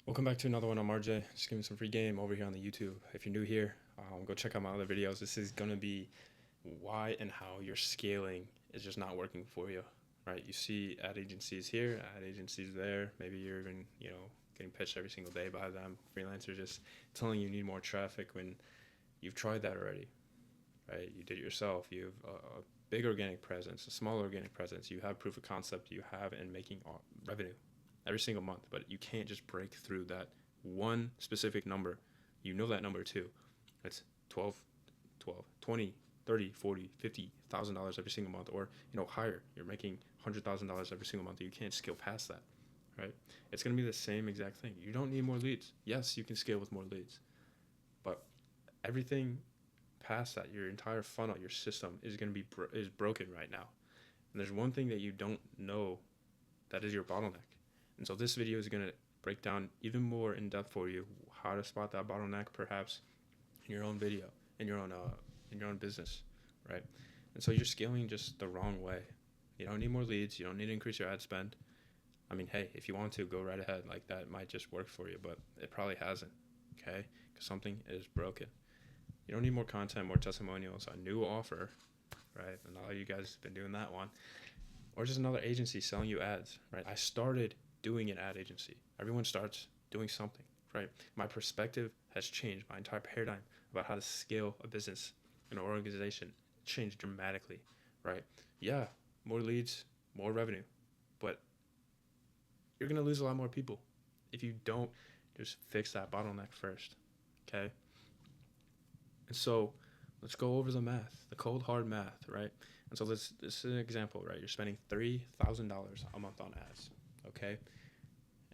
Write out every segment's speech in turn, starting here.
Welcome back to another one. I'm RJ. Just giving some free game over here on the YouTube. If you're new here, go check out my other videos. This is gonna be why and how your scaling is just not working for you, right? You see ad agencies here, ad agencies there. Maybe you're even getting pitched every single day by them. Freelancers just telling you need more traffic when you've tried that already, right? You did it yourself. You have a big organic presence, a small organic presence. You have proof of concept. You have in making revenue every single month, but you can't just break through that one specific number. You know that number too. It's 12, 20, 30, 40, $50,000 every single month, or higher. You're making $100,000 every single month. You can't scale past that, right? It's gonna be the same exact thing. You don't need more leads. Yes, you can scale with more leads, but everything past that, your entire funnel, your system is gonna be is broken right now. And there's one thing that you don't know that is your bottleneck. And so this video is going to break down even more in depth for you how to spot that bottleneck, perhaps in your own video, in your own business, right? And so you're scaling just the wrong way. You don't need more leads. You don't need to increase your ad spend. I mean, hey, if you want to, go right ahead. Like, that might just work for you, but it probably hasn't, okay? Because something is broken. You don't need more content, more testimonials, a new offer, right? And all you guys have been doing that one. Or just another agency selling you ads, right? I started doing an ad agency. Everyone starts doing something, right? My perspective has changed. My entire paradigm about how to scale a business, an organization, changed dramatically, right? Yeah, more leads, more revenue, but you're gonna lose a lot more people if you don't just fix that bottleneck first, okay? And so let's go over the math, the cold hard math, right? And so this is an example, right? You're spending $3,000 a month on ads, okay?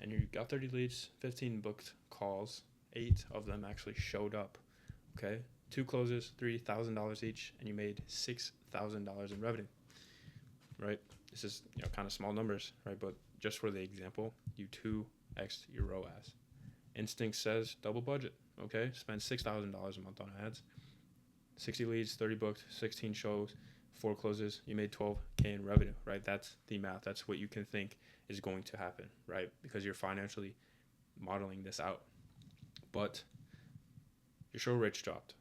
And you got 30 leads, 15 booked calls, 8 of them actually showed up, okay? 2 closes, $3,000 each, and you made $6,000 in revenue, right? This is kind of small numbers, right? But just for the example, you 2x your ROAS. Instinct says double budget, okay? Spend $6,000 a month on ads. 60 leads, 30 booked, 16 shows, 4 closes, you made 12K in revenue, right? That's the math. That's what you can think is going to happen, right? Because you're financially modeling this out. But your show rates dropped,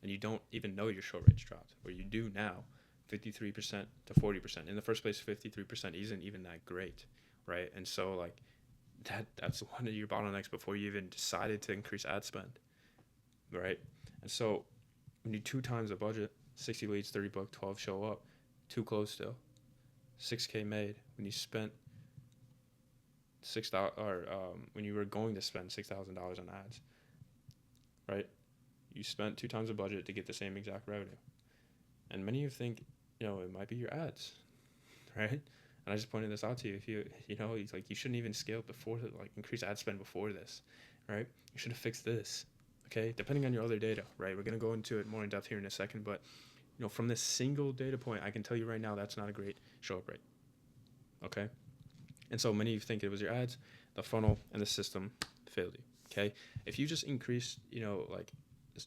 and you don't even know your show rates dropped, or you do now, 53% to 40%. In the first place, 53% isn't even that great, right? And so like that's one of your bottlenecks before you even decided to increase ad spend, right? And so when you 2 times the budget, 60 leads, 30 booked, 12 show up, 2 close still, 6K made when you spent when you were going to spend $6,000 on ads, right? You spent 2 times the budget to get the same exact revenue. And many of you think, it might be your ads, right? And I just pointed this out to you. If you shouldn't even scale before, increase ad spend before this, right? You should have fixed this, okay? Depending on your other data, right? We're going to go into it more in depth here in a second, but from this single data point, I can tell you right now that's not a great show up rate, okay? And so many of you think it was your ads, the funnel, and the system failed you, okay? If you just increase,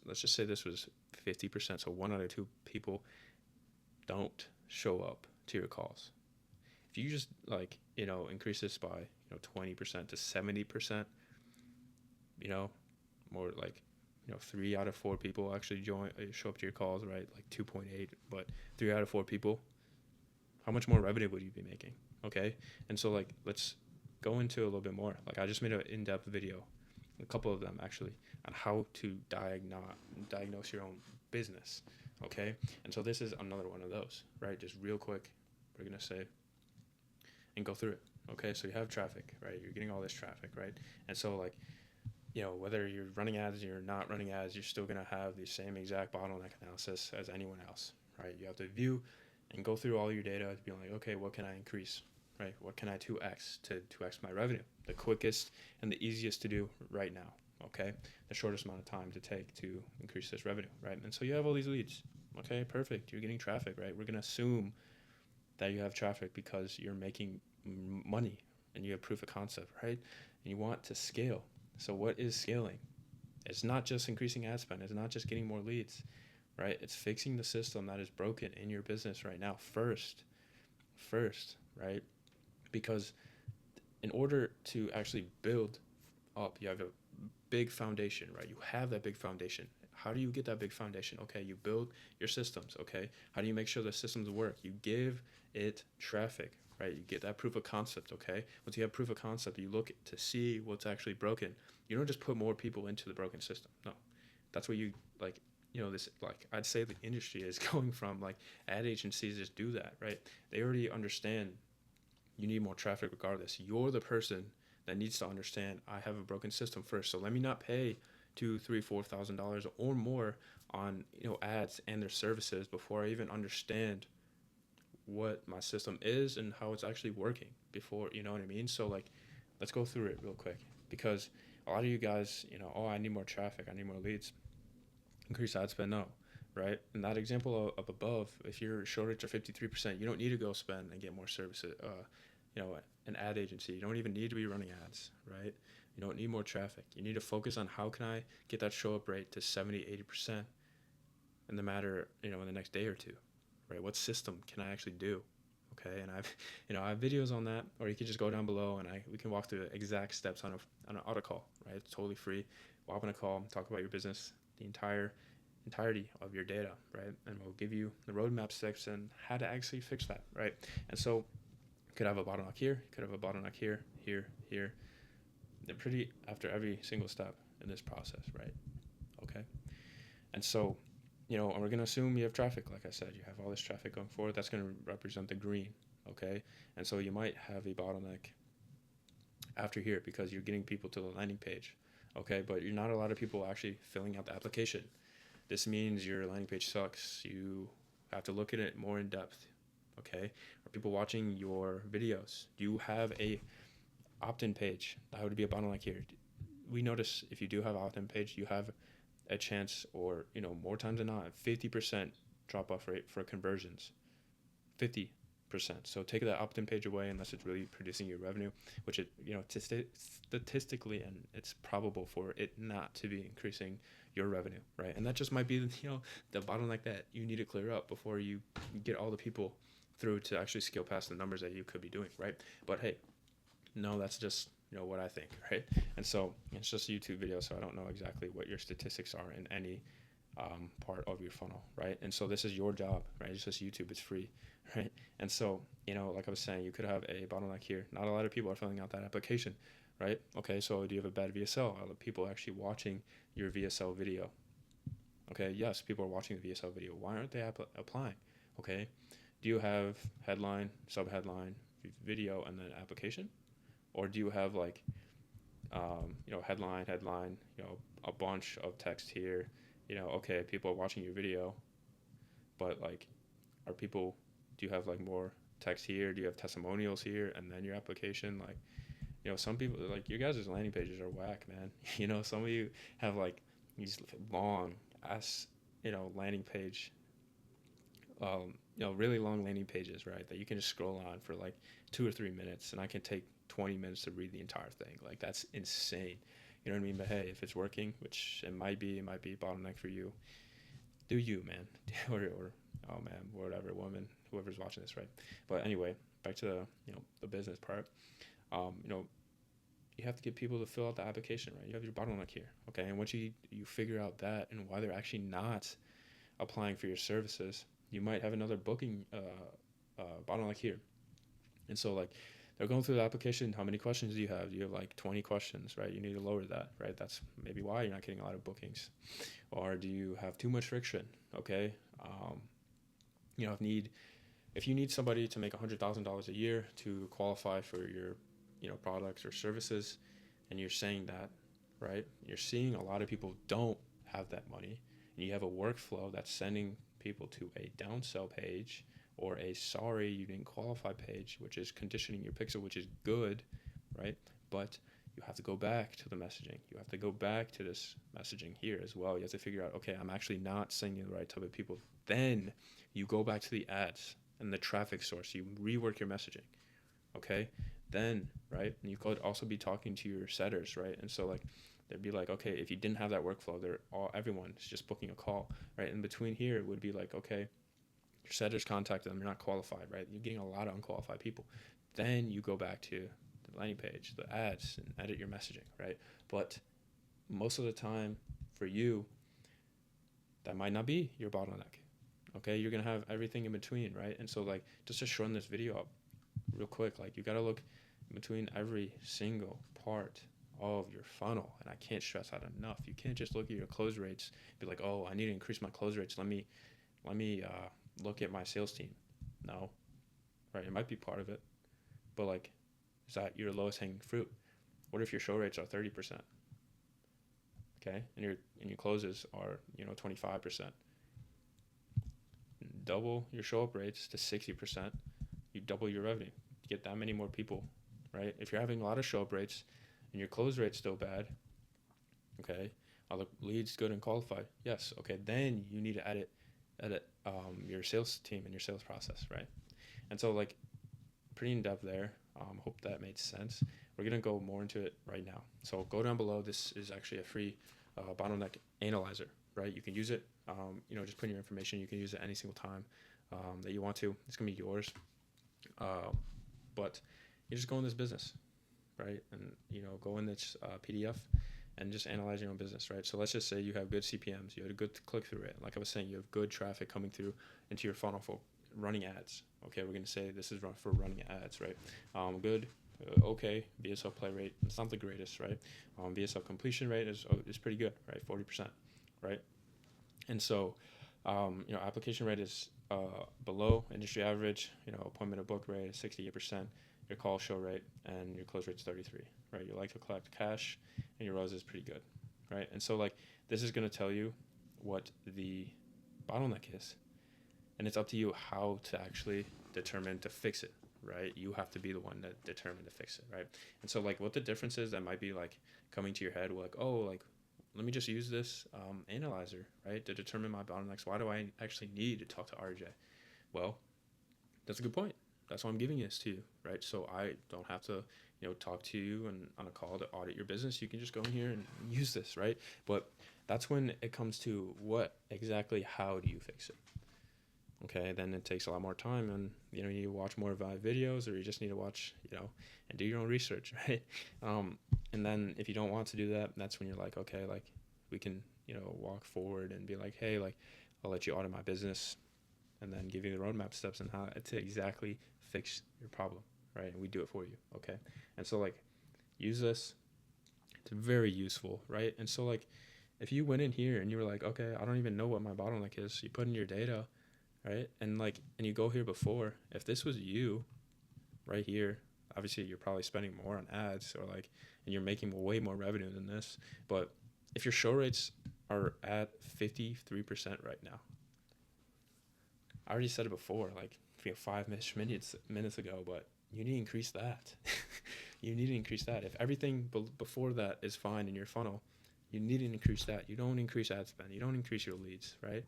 let's just say this was 50%, so 1 out of 2 people don't show up to your calls. If you just increase this by 20% to 70%, more like 3 out of 4 people actually show up to your calls, right? Like 2.8, but 3 out of 4 people, how much more revenue would you be making? Okay, and so let's go into a little bit more. I just made an in-depth video, a couple of them actually, on how to diagnose your own business. Okay, and so this is another one of those, right? Just real quick, we're gonna say and go through it. Okay, so you have traffic, right? You're getting all this traffic, right? And so whether you're running ads or you're not running ads, you're still gonna have the same exact bottleneck analysis as anyone else, right? You have to view and go through all your data to be like, okay, what can I increase, right? What can I 2x to 2x my revenue? The quickest and the easiest to do right now, okay? The shortest amount of time to take to increase this revenue, right? And so you have all these leads, okay? Perfect. You're getting traffic, right? We're gonna assume that you have traffic because you're making money and you have proof of concept, right? And you want to scale. So what is scaling? It's not just increasing ad spend. It's not just getting more leads, right? It's fixing the system that is broken in your business right now first, right? Because in order to actually build up. You have a big foundation, right? You have that big foundation. How do you get that big foundation? Okay, you build your systems, okay? How do you make sure the systems work? You give it traffic, right? You get that proof of concept, okay? Once you have proof of concept, you look to see what's actually broken. You don't just put more people into the broken system. No. That's what you like, this, like, I'd say the industry is going from, like, ad agencies just do that, right? They already understand you need more traffic regardless. You're the person that needs to understand I have a broken system first. So let me not pay $2, $3, $4,000 or more on ads and their services before I even understand what my system is and how it's actually working before, you know what I mean? So, like, let's go through it real quick, because a lot of you guys, oh, I need more traffic, I need more leads, increase ad spend. No, right? In that example of above, if your shortage of 53%, you don't need to go spend and get more services, an ad agency. You don't even need to be running ads, right? You don't need more traffic. You need to focus on how can I get that show up rate to 70, 80% in the matter, in the next day or two, right? What system can I actually do? Okay, and I have videos on that, or you can just go down below and we can walk through the exact steps on an auto call, right? It's totally free. Walk on a call, talk about your business, the entirety of your data, right? And we'll give you the roadmap steps and how to actually fix that, right? And so you could have a bottleneck here, you could have a bottleneck here, here. They're pretty after every single step in this process, right? Okay. And so, and we're going to assume you have traffic. Like I said, you have all this traffic going forward. That's going to represent the green, okay? And so you might have a bottleneck after here because you're getting people to the landing page, okay? But you're not a lot of people actually filling out the application. This means your landing page sucks. You have to look at it more in depth, okay? Are people watching your videos? Do you have a opt-in page? That would be a bottleneck here. We notice if you do have opt-in page, you have a chance, or more times than not, 50% drop-off rate for conversions. 50%. So take that opt-in page away unless it's really producing your revenue, which it statistically, and it's probable for it not to be increasing your revenue, right? And that just might be the bottleneck that you need to clear up before you get all the people through to actually scale past the numbers that you could be doing, right? But hey, no, that's just what I think, right? And so it's just a YouTube video, so I don't know exactly what your statistics are in any part of your funnel, right? And so this is your job, right? It's just YouTube, it's free, right? And so, like I was saying, you could have a bottleneck here. Not a lot of people are filling out that application, right? Okay, so do you have a bad VSL? Are the people actually watching your VSL video? Okay, yes, people are watching the VSL video. Why aren't they applying? Okay, do you have headline, subheadline, video, and then application? Or do you have like, headline, a bunch of text here, okay, people are watching your video, but like, do you have like more text here? Do you have testimonials here and then your application? Like, some people, like, your guys' landing pages are whack, man. Some of you have like these long ass, landing page, really long landing pages, right? That you can just scroll on for like 2 or 3 minutes, and I can take 20 minutes to read the entire thing. Like, that's insane. You know what I mean? But hey, if it's working, which it might be a bottleneck for you, do you, man? or oh man, whatever, woman, whoever's watching this, right? But anyway, back to the business part. You have to get people to fill out the application, right? You have your bottleneck here, okay? And once you figure out that and why they're actually not applying for your services, you might have another booking bottleneck here. And so, like, they're going through the application. How many questions do you have? Do you have like 20 questions, right? You need to lower that, right? That's maybe why you're not getting a lot of bookings. Or do you have too much friction? Okay. If you need somebody to make $100,000 a year to qualify for your, products or services, and you're saying that, right? You're seeing a lot of people don't have that money, and you have a workflow that's sending people to a downsell page or a sorry you didn't qualify page, which is conditioning your pixel, which is good, right? But you have to go back to the messaging. You have to go back to this messaging here as well. You have to figure out, okay, I'm actually not sending the right type of people. Then you go back to the ads and the traffic source. You rework your messaging, okay? Then, right, and you could also be talking to your setters, right? And so, like, they'd be like, okay, if you didn't have that workflow, everyone's just booking a call, right? In between here, it would be like, okay, your setters contacted them, you're not qualified, right? You're getting a lot of unqualified people. Then you go back to the landing page, the ads, and edit your messaging, right? But most of the time for you, that might not be your bottleneck. Okay, you're gonna have everything in between, right? And so like just to shorten this video up real quick, like you gotta look in between every single part of your funnel. And I can't stress that enough. You can't just look at your close rates, be like, oh, I need to increase my close rates. Let me look at my sales team. No, right? It might be part of it, but like, is that your lowest hanging fruit? What if your show rates are 30%? Okay, and your closes are 25%. Double your show up rates to 60%. You double your revenue. You get that many more people, right? If you're having a lot of show up rates and your close rate's still bad, okay, are the leads good and qualified? Yes. Okay, then you need to edit your sales team and your sales process, right? And so like pretty in depth there. Hope that made sense. We're gonna go more into it right now. So go down below. This is actually a free bottleneck analyzer, right? You can use it. Just put in your information. You can use it any single time that you want to. It's gonna be yours. But you just go in this business, right? And go in this PDF and just analyze your own business, right? So let's just say you have good CPMs, you had a good click-through rate. Like I was saying, you have good traffic coming through into your funnel for running ads. Okay, we're gonna say this is for running ads, right? Good, okay, VSL play rate. It's not the greatest, right? VSL completion rate is pretty good, right? 40%, right? And so, application rate is below industry average. Appointment to book rate is 68%. Your call show rate and your close rate is 33, right? You like to collect cash, and your ROAS is pretty good, right? And so like this is gonna tell you what the bottleneck is, and it's up to you how to actually determine to fix it, right? You have to be the one that determined to fix it, right? And so like what the difference is that might be like coming to your head, like, oh, like let me just use this analyzer, right, to determine my bottlenecks. Why do I actually need to talk to RJ? Well, that's a good point. That's why I'm giving this to you, right? So I don't have to, talk to you and on a call to audit your business. You can just go in here and use this, right? But that's when it comes to how do you fix it? Okay, then it takes a lot more time, and you watch more Vive videos, or you just need to watch, and do your own research, right? And then if you don't want to do that, that's when you're like, okay, like we can, walk forward and be like, hey, like I'll let you audit my business, and then give you the roadmap steps on how to exactly fix your problem, right? And we do it for you, okay? And so like use this. It's very useful, right? And so like if you went in here and you were like, okay, I don't even know what my bottleneck is, you put in your data, right? And you go here before, if this was you right here, obviously you're probably spending more on ads and you're making way more revenue than this. But if your show rates are at 53% right now, I already said it before, like 5 minutes ago, but you need to increase that. You need to increase that. If everything before that is fine in your funnel, you need to increase that. You don't increase ad spend. You don't increase your leads, right?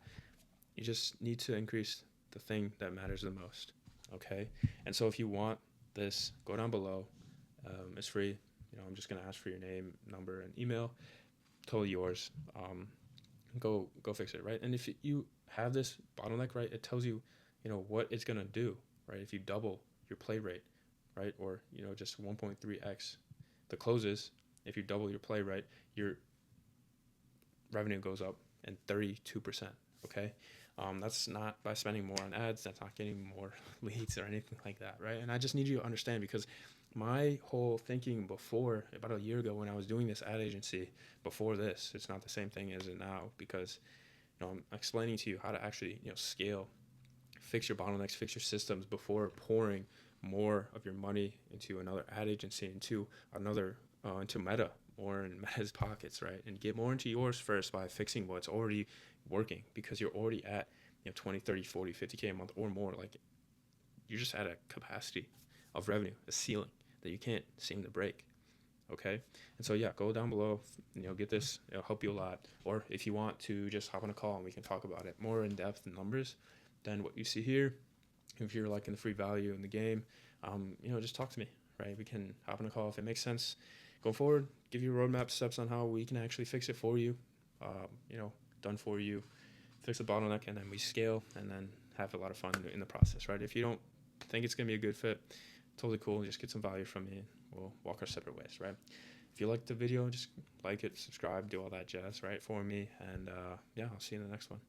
You just need to increase the thing that matters the most, okay? And so if you want this, go down below. It's free. I'm just going to ask for your name, number, and email. Totally yours. Go fix it, right? And if you have this bottleneck, right, it tells you, what it's going to do, right? If you double your play rate, right, or, just 1.3x the closes, if you double your play rate, your revenue goes up and 32%, okay? That's not by spending more on ads. That's not getting more leads or anything like that, right? And I just need you to understand, because my whole thinking before, about a year ago when I was doing this ad agency, before this, it's not the same thing as it now, because I'm explaining to you how to actually scale, fix your bottlenecks, fix your systems before pouring more of your money into another ad agency, into Meta, or in Meta's pockets, right? And get more into yours first by fixing what's already working, because you're already at 20, 30, 40, 50K a month or more. Like you're just at a capacity of revenue, a ceiling that you can't seem to break. Okay. And so yeah, go down below, get this, it'll help you a lot. Or if you want to just hop on a call and we can talk about it more in depth and numbers than what you see here. If you're liking the free value in the game, just talk to me, right? We can hop on a call if it makes sense. Go forward, give you roadmap steps on how we can actually fix it for you, done for you, fix the bottleneck, and then we scale and then have a lot of fun in the process, right? If you don't think it's going to be a good fit, totally cool. Just get some value from me. we'll walk our separate ways, right? If you liked the video, just like it, subscribe, do all that jazz, right, for me. And yeah, I'll see you in the next one.